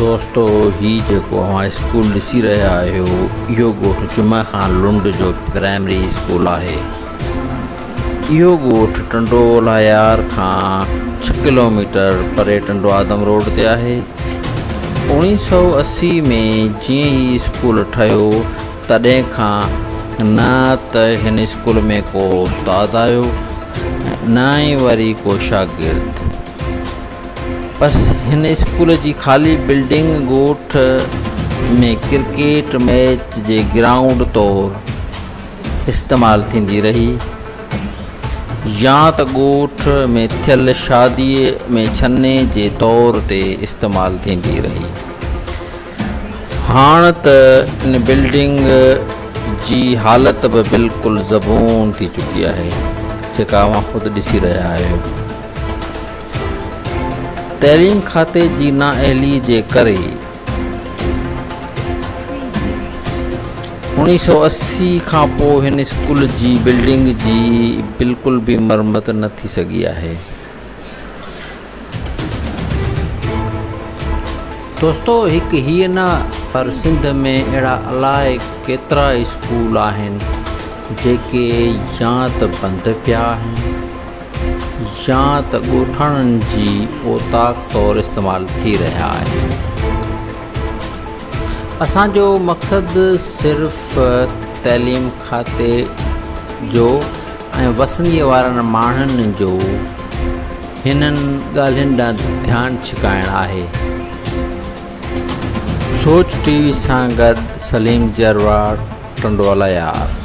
दोस्तों ही जेको अवां स्कूल ॾिसी रहिया आहियो इहो ॻोठु जुमा खां लुंड जो प्राइमरी स्कूल आहे। इहो ॻोठु टंडोला यार खां 6 किलोमीटर परे टंडो आदम रोड ते आहे। 1980 में जीअं ई स्कूल ठहियो तॾहिं खां न त हिन स्कूल में को उस्ताद आयो न ई वरी को शागिर्द। बस हिन स्कूल जी ख़ाली बिल्डिंग ॻोठ में क्रिकेट मैच जे ग्राउंड तौरु इस्तेमालु थींदी रही या त ॻोठ में थियल शादीअ में छने जे तौर ते इस्तेमालु थींदी रही। हाणे त इन बिल्डिंग जी हालत बि बिल्कुलु ज़बून थी चुकी आहे जेका अवां ख़ुदि ॾिसी रहिया आहियो। तइलीम खाते जी नाअहली जे करे 1980 खां पोइ हिन स्कूल जी बिल्डिंग जी बिल्कुलु बि मरम्मत न थी सघी आहे। दोस्तों हिकु हीअ न पर सिंध में अहिड़ा अलाए केतिरा स्कूल आहिनि जेके या त बंदि पिया आहिनि या त ॻोठाणनि जी ओताक तौरु इस्तेमालु थी रहिया आहिनि। असांजो मक़सदु सिर्फ़ु तइलीम खाते जो ऐं वसनीअ वारनि माण्हुनि जो हिननि ॻाल्हियुनि ॾांहुं ध्यानु छिकाइणु आहे। सोच टीवी सां गॾु सलीम जरवाड़ टंडोला यार।